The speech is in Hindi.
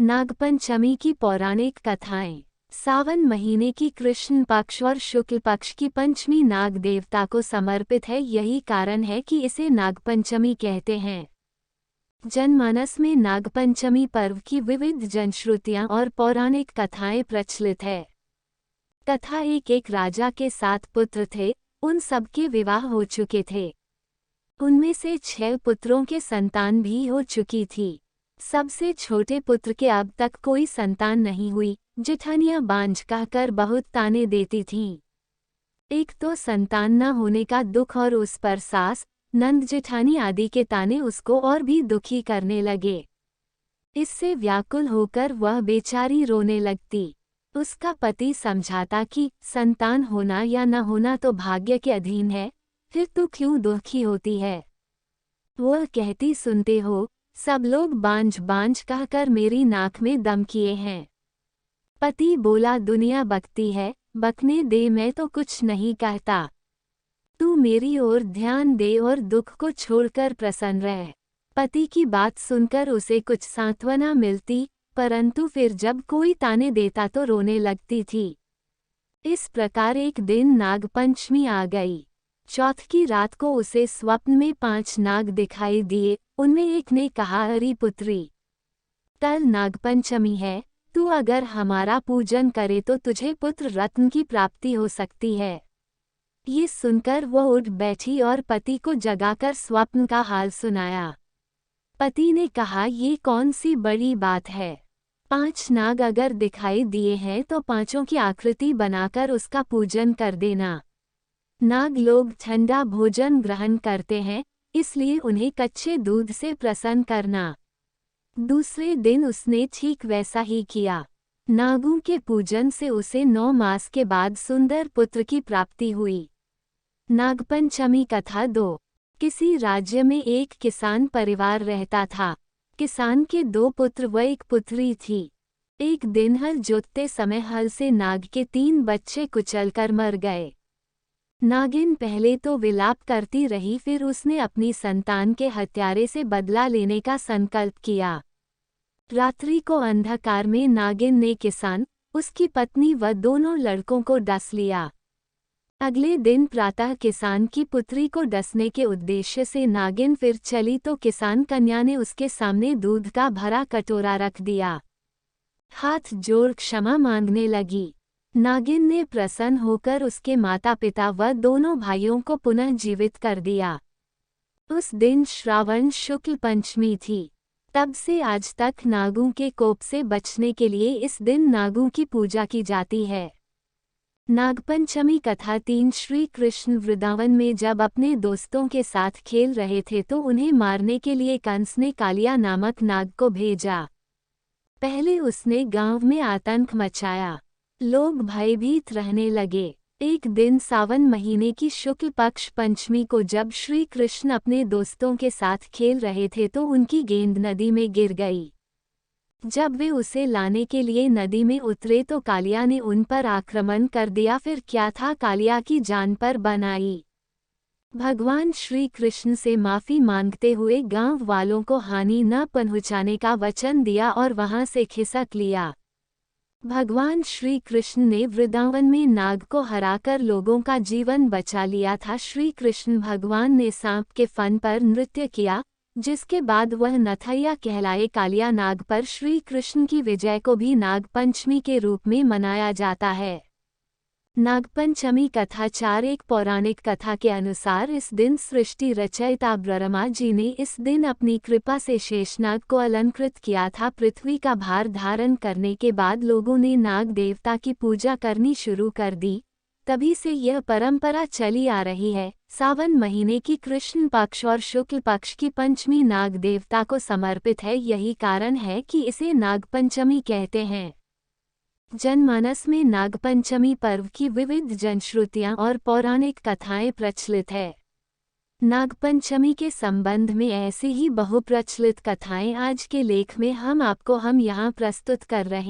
नागपंचमी की पौराणिक कथाएं। सावन महीने की कृष्ण पक्ष और शुक्ल पक्ष की पंचमी नाग देवता को समर्पित है। यही कारण है कि इसे नागपंचमी कहते हैं। जनमानस में नागपंचमी पर्व की विविध जनश्रुतियां और पौराणिक कथाएं प्रचलित है। कथा एक राजा के 7 पुत्र थे। उन सबके विवाह हो चुके थे। उनमें से 6 पुत्रों के संतान भी हो चुकी थी। सबसे छोटे पुत्र के अब तक कोई संतान नहीं हुई। जेठानियां बांझ कहकर बहुत ताने देती थीं। एक तो संतान न होने का दुख और उस पर सास, नंद जेठानी आदि के ताने उसको और भी दुखी करने लगे। इससे व्याकुल होकर वह बेचारी रोने लगती। उसका पति समझाता कि संतान होना या न होना तो भाग्य के अधीन है, फिर तू क्यों दुखी होती है। वह कहती, सुनते हो, सब लोग बांझ बांझ कहकर मेरी नाक में दम किए हैं। पति बोला, दुनिया बकती है, बकने दे, मैं तो कुछ नहीं कहता। तू मेरी ओर ध्यान दे और दुख को छोड़कर प्रसन्न रह। पति की बात सुनकर उसे कुछ सांत्वना मिलती, परंतु फिर जब कोई ताने देता तो रोने लगती थी। इस प्रकार एक दिन नागपंचमी आ गई। चौथ की रात को उसे स्वप्न में 5 नाग दिखाई दिए। उनमें एक ने कहा, अरे पुत्री, कल नागपंचमी है, तू अगर हमारा पूजन करे तो तुझे पुत्र रत्न की प्राप्ति हो सकती है। ये सुनकर वह उठ बैठी और पति को जगाकर स्वप्न का हाल सुनाया। पति ने कहा, ये कौन सी बड़ी बात है। 5 नाग अगर दिखाई दिए हैं तो 5ओं की आकृति बनाकर उसका पूजन कर देना। नाग लोग ठंडा भोजन ग्रहण करते हैं, इसलिए उन्हें कच्चे दूध से प्रसन्न करना। दूसरे दिन उसने ठीक वैसा ही किया। नागों के पूजन से उसे 9 मास के बाद सुंदर पुत्र की प्राप्ति हुई। नागपंचमी कथा 2। किसी राज्य में एक किसान परिवार रहता था। किसान के 2 पुत्र व 1 पुत्री थी। एक दिन हल जोतते समय हल से नाग के 3 बच्चे कुचलकर मर गए। नागिन पहले तो विलाप करती रही, फिर उसने अपनी संतान के हत्यारे से बदला लेने का संकल्प किया। रात्रि को अंधकार में नागिन ने किसान, उसकी पत्नी व दोनों लड़कों को डस लिया। अगले दिन प्रातः किसान की पुत्री को डसने के उद्देश्य से नागिन फिर चली तो किसान कन्या ने उसके सामने दूध का भरा कटोरा रख दिया। हाथ जोड़ क्षमा मांगने लगी। नागिन ने प्रसन्न होकर उसके माता पिता व दोनों भाइयों को पुनः जीवित कर दिया। उस दिन श्रावण शुक्ल पंचमी थी। तब से आज तक नागों के कोप से बचने के लिए इस दिन नागों की पूजा की जाती है। नागपंचमी कथा 3। श्री कृष्ण वृंदावन में जब अपने दोस्तों के साथ खेल रहे थे तो उन्हें मारने के लिए कंस ने कालिया नामक नाग को भेजा। पहले उसने गांव में आतंक मचाया। लोग भयभीत रहने लगे। एक दिन सावन महीने की शुक्ल पक्ष पंचमी को जब श्री कृष्ण अपने दोस्तों के साथ खेल रहे थे तो उनकी गेंद नदी में गिर गई। जब वे उसे लाने के लिए नदी में उतरे तो कालिया ने उन पर आक्रमण कर दिया। फिर क्या था, कालिया की जान पर बन आई। भगवान श्री कृष्ण से माफी मांगते हुए गांव वालों को हानि न पहुंचाने का वचन दिया और वहां से खिसक लिया। भगवान श्री कृष्ण ने वृंदावन में नाग को हराकर लोगों का जीवन बचा लिया था। श्री कृष्ण भगवान ने सांप के फन पर नृत्य किया, जिसके बाद वह नथैया कहलाए। कालिया नाग पर श्री कृष्ण की विजय को भी नागपंचमी के रूप में मनाया जाता है। नागपंचमी कथा 4। एक पौराणिक कथा के अनुसार इस दिन सृष्टि रचयिता ब्रह्मा जी ने इस दिन अपनी कृपा से शेषनाग को अलंकृत किया था। पृथ्वी का भार धारण करने के बाद लोगों ने नाग देवता की पूजा करनी शुरू कर दी। तभी से यह परंपरा चली आ रही है। सावन महीने की कृष्ण पक्ष और शुक्ल पक्ष की पंचमी नाग देवता को समर्पित है। यही कारण है कि इसे नागपंचमी कहते हैं। जनमानस में नागपंचमी पर्व की विविध जनश्रुतियां और पौराणिक कथाएं प्रचलित है। नागपंचमी के संबंध में ऐसी ही बहुप्रचलित कथाएं आज के लेख में हम यहाँ प्रस्तुत कर रहे हैं।